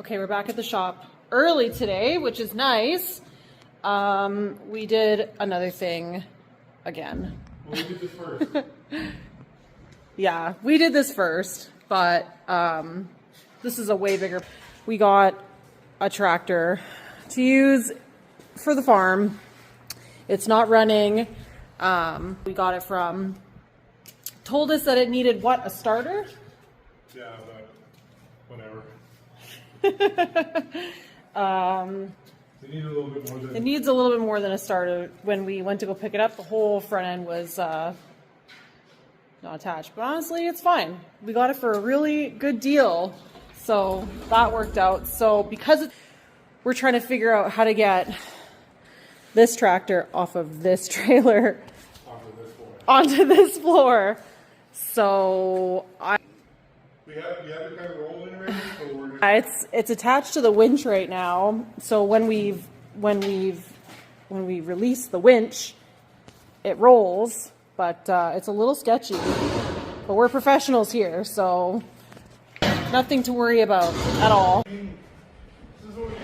Okay, we're back at the shop early today, which is nice. We did another thing again. Well, we did this first. Yeah, we did this first, but this is a way bigger. We got a tractor to use for the farm. It's not running. We got it from, told us that it needed what, a starter? Yeah, but whatever. It needed a little bit more than. It needs a little bit more than a starter. When we went to go pick it up, the whole front end was not attached. But honestly, it's fine. We got it for a really good deal. So that worked out. So because we're trying to figure out how to get this tractor off of this trailer onto this floor. So You have it kind of rolling already, so we're it's attached to the winch right now. So when we release the winch, it rolls, but it's a little sketchy. But we're professionals here, so nothing to worry about at all. this is what we do.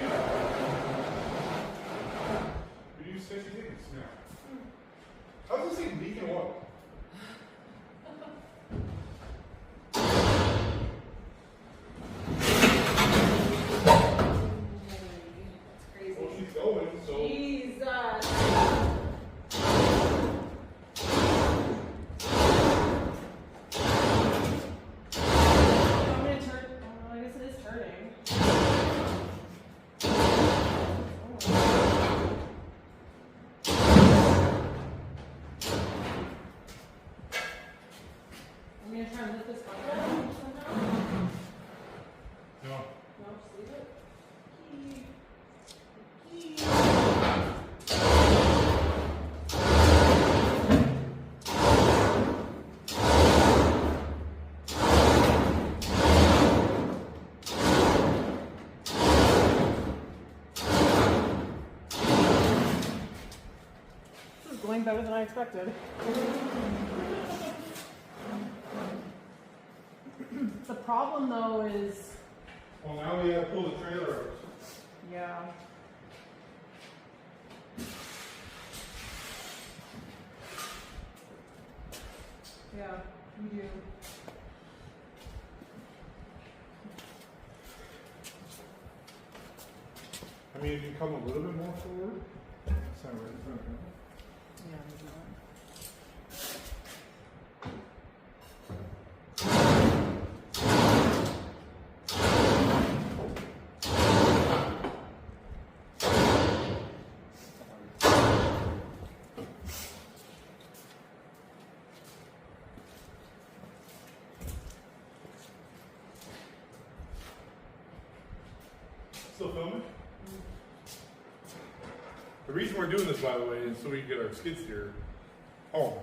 We do sketchy things now. How's this thing leaking oil? Well, she's going, so. I guess it is turning. I'm gonna try and lift this button somehow. No. No, just leave it. This is going better than I expected. The problem though is, Well, now we have to pull the trailer out. yeah. Yeah, we do. I mean, if you come a little bit more forward. That's not right in front of you. Yeah, maybe not. Still filming? The reason we're doing this, by the way, is so we can get our skid steer home.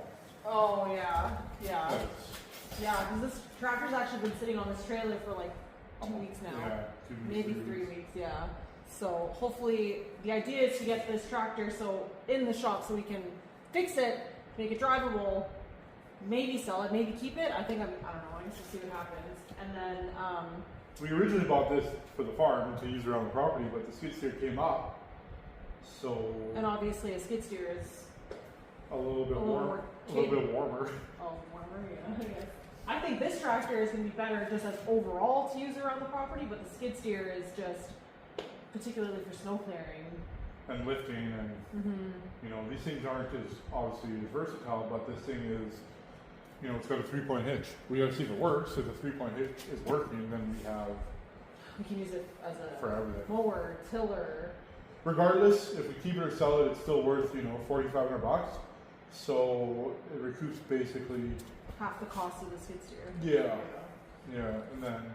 Oh, yeah, yeah. That's- Yeah, because this tractor's actually been sitting on this trailer for like 2 weeks now. Yeah, 2 weeks, Maybe 3 3 weeks, yeah. So hopefully, the idea is to get this tractor in the shop so we can fix it, make it drivable, maybe sell it, maybe keep it. I don't know, I guess we'll see what happens. And then, We originally bought this for the farm to use around the property, but the skid steer came up, so and obviously a skid steer is, a little bit a little warmer. more A little bit warmer. oh, warmer, yeah, I guess. I think this tractor is going to be better just as overall to use around the property, but the skid steer is just particularly for snow clearing. And lifting, and you know, these things aren't as obviously as versatile, but this thing is, you know, it's got a 3-point hitch. We gotta see if it works. If the 3-point hitch is working, then We can use it as a for everything. mower, tiller. Regardless, if we keep it or sell it, it's still worth, you know, $4,500. So it recoups basically. Half the cost of the skid steer. Yeah. Yeah, and then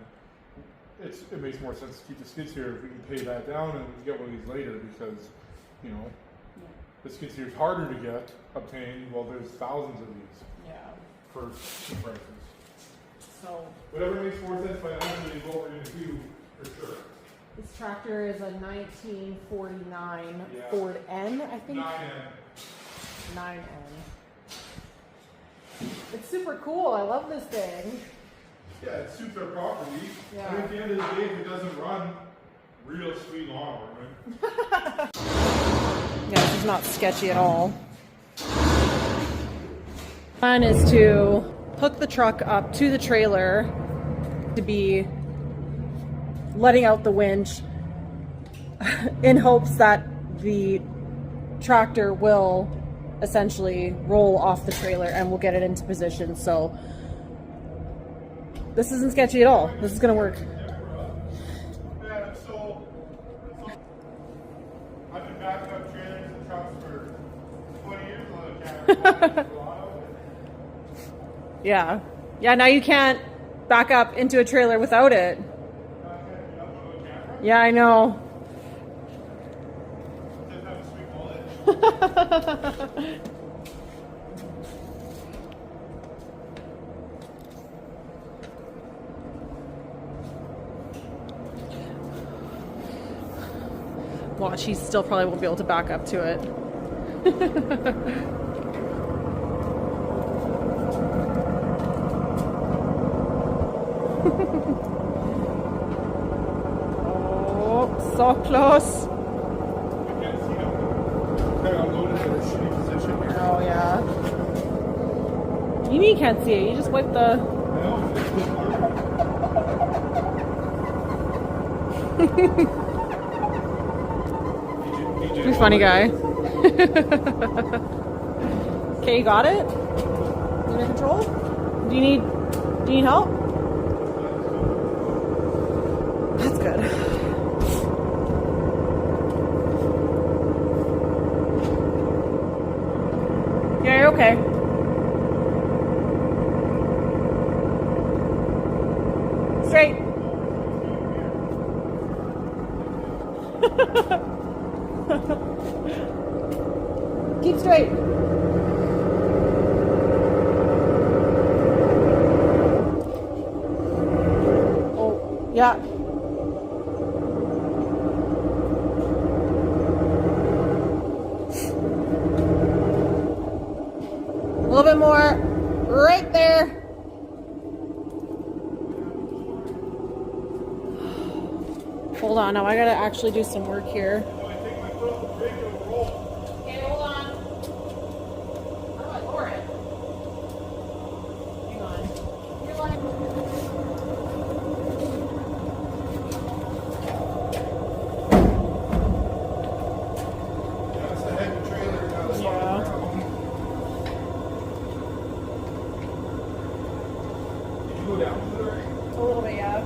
it makes more sense to keep the skid steer if we can pay that down and get one of these later, because, you know, Yeah. the skid steer is harder to obtain. Well, there's thousands of these Yeah. for cheap prices. So Whatever makes more sense financially is what we're going to do for sure. this tractor is a 1949 Yeah. Ford N, I think. 9N. 9N. It's super cool. I love this thing. Yeah, it suits our property. Yeah. And at the end of the day, if it doesn't run, Real sweet lawnmower, man. Yeah, this is not sketchy at all. Plan is to hook the truck up to the trailer to be letting out the winch in hopes that the tractor will essentially roll off the trailer and we'll get it into position. So this isn't sketchy at all. This is gonna work. Yeah, so I've been backing up trailers and trucks for 20 years on the camera. Yeah. Yeah, now you can't back up into a trailer without it. Yeah, I know. Watch, he still probably won't be able to back up to it. Oh, so close. Oh, yeah. You mean you can't see it? You just wipe the... You're a funny guy. Okay, you got it? Under control? Do you need help? That's good. Yeah, you're okay. Straight. Keep straight. Oh, yeah. A little bit more. Right there. Hold on, now I gotta actually do some work here. Okay, hold on. How do I lower it? Hang on. You're like... That's the heavy trailer. Yeah. Did you go down to the right? A little bit, yeah.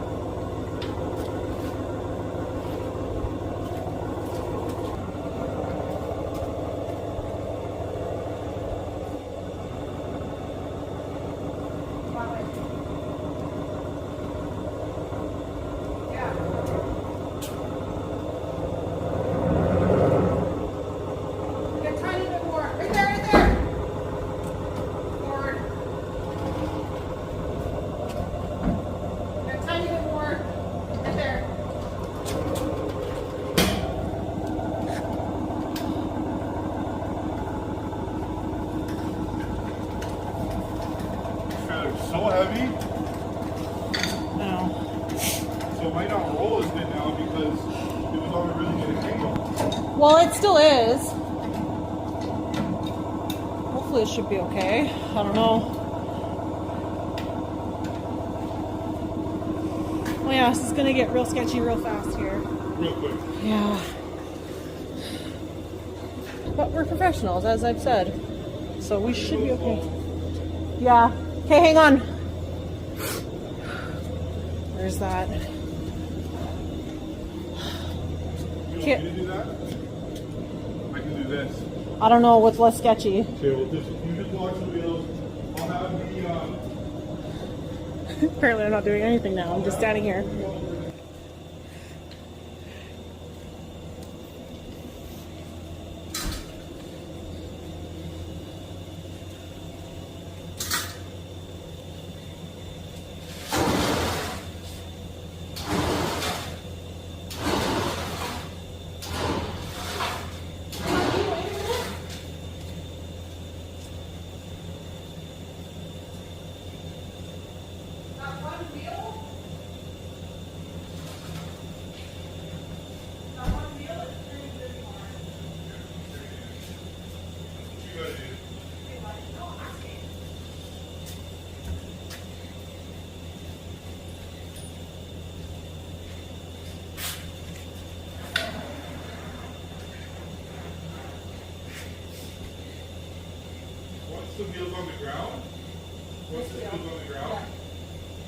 So heavy, No. so it might not roll as good now because it was on a really good angle. Well, it still is. Hopefully it should be okay. I don't know. Oh yeah, this is gonna get real sketchy real fast here. Real quick. Yeah. But we're professionals, as I've said. So we should be okay. Yeah. Okay, hang on. There's that. You want me to do that? I can do this. I don't know what's less sketchy. Okay, well, you just watch the wheels. I'll have the Apparently I'm not doing anything now. I'm just standing here. the wheel's on the ground, once the This wheel's wheel? on the ground, Yeah.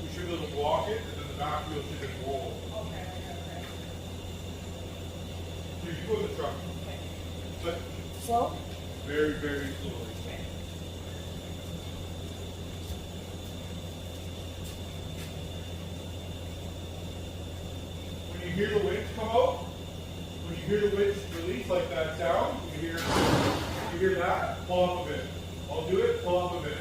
we should be able to block it, and then the back wheel should just roll. Okay, okay. Here, you go in the truck, Okay. but Slow? very, very slowly. Okay. When you hear the winch come out, when you hear the winch release like that sound, you hear that, pull up a bit. I'll do it, pull up a bit.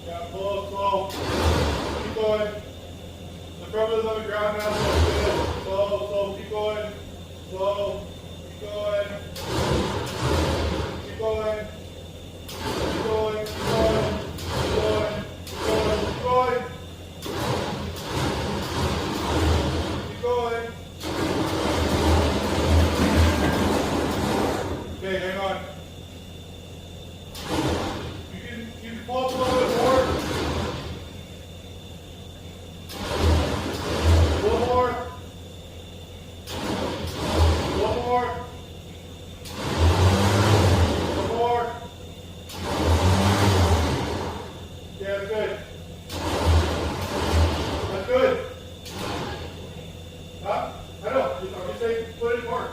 Yeah, pull up slow. Keep going. The front wheel's on the ground now. Slow, slow, keep going. Slow, keep going. Keep going. Keep going, keep going. Keep going, keep going, keep going. Keep going. Okay, hang on. You can pull up a little bit more. A little more. A little more. A little more. Yeah, that's good. That's good. Huh? I know. I'm just saying, put it in park.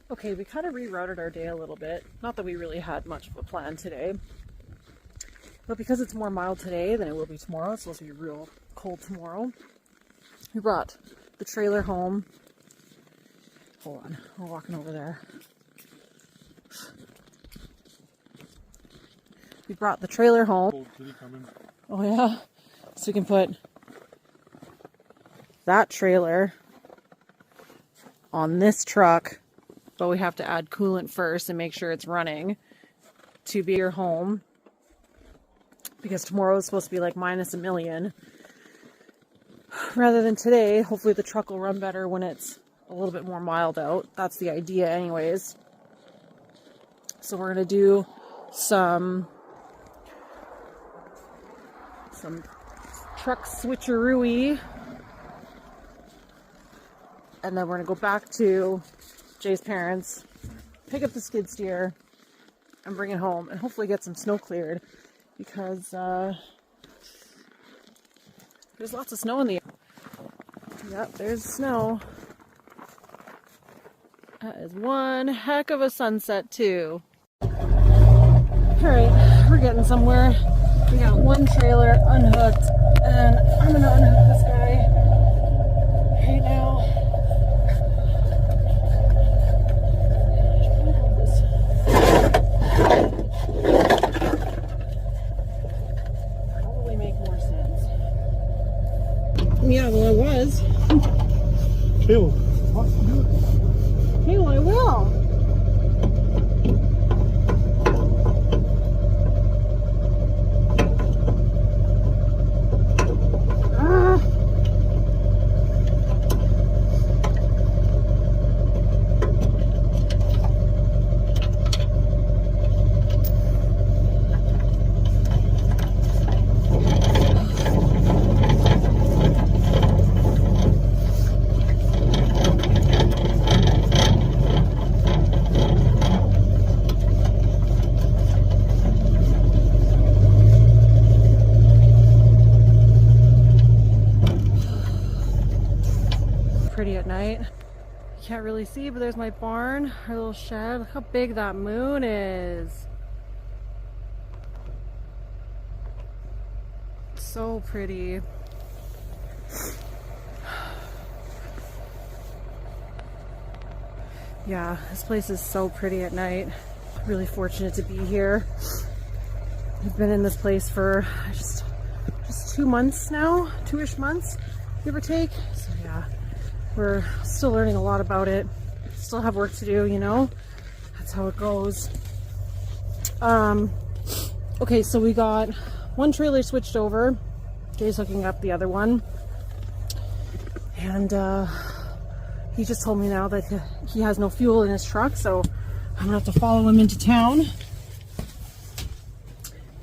Okay, we kind of rerouted our day a little bit. Not that we really had much of a plan today. But because it's more mild today than it will be tomorrow, it's supposed to be real cold tomorrow. We brought the trailer home. Hold on, we're walking over there. We brought the trailer home. Old kitty coming. Oh yeah, so we can put that trailer on this truck, but we have to add coolant first and make sure it's running to be your home, because tomorrow is supposed to be like minus a million rather than today. Hopefully the truck will run better when it's a little bit more mild out. That's the idea anyways. So we're gonna do some truck switcheroo-y, and then we're gonna go back to Jay's parents, pick up the skid steer, and bring it home, and hopefully get some snow cleared, because there's lots of snow in the air. Yep, there's snow. That is one heck of a sunset too. Alright, we're getting somewhere. We got one trailer unhooked, and I'm gonna unhook this guy right now. Probably make more sense. Yeah, well, I was. Caleb, Hey, well, I will. night. You can't really see, but there's my barn, our little shed. Look how big that moon is. So pretty. Yeah, this place is so pretty at night. Really fortunate to be here. I've been in this place for just 2 months now, 2-ish months, give or take. So yeah, we're still learning a lot about it. Still have work to do, you know? That's how it goes. Okay, so we got one trailer switched over. Jay's hooking up the other one. And he just told me now that he has no fuel in his truck, so I'm gonna have to follow him into town.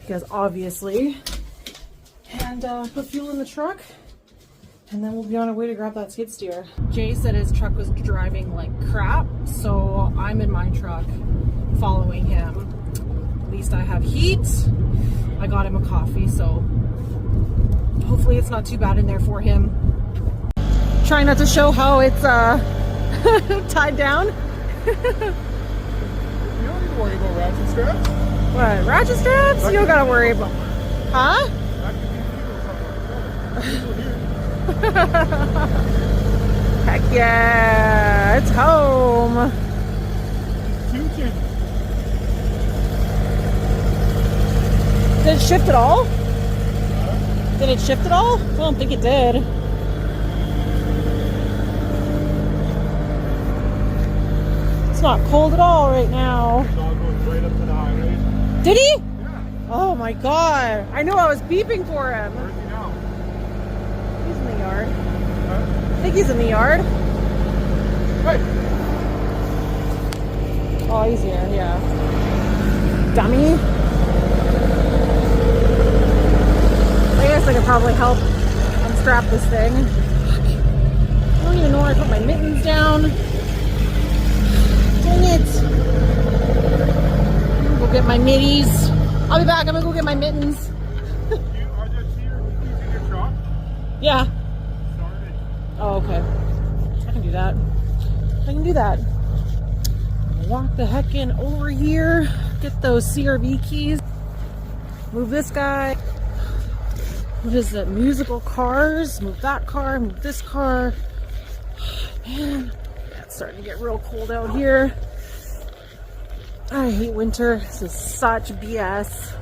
Because obviously, and put fuel in the truck, and then we'll be on our way to grab that skid steer. Jay said his truck was driving like crap, so I'm in my truck following him. At least I have heat. I got him a coffee, so hopefully it's not too bad in there for him. Trying not to show how it's tied down. You don't need to worry about ratchet straps. What, ratchet straps? You don't gotta worry about. Huh? Heck yeah, it's home. Did it shift at all? Did it shift at all? I don't think it did. It's not cold at all right now. Dog goes right up to the highway. Did he? Yeah. Oh my god. I know, I was beeping for him. Where's he now? He's in the yard. Huh? I think he's in the yard. Hey. Oh, he's here, yeah. Dummy. I guess I could probably help unstrap this thing. I don't even know where I put my mittens down. Dang it. I'm gonna go get my mitties. I'll be back. I'm gonna go get my mittens. You are just here using your truck? Yeah. Started. Oh, okay. I can do that. I can do that. Walk the heck in over here. Get those CRV keys. Move this guy. What is it? Musical cars. Move that car. Move this car. Man, it's starting to get real cold out here. I hate winter. This is such BS.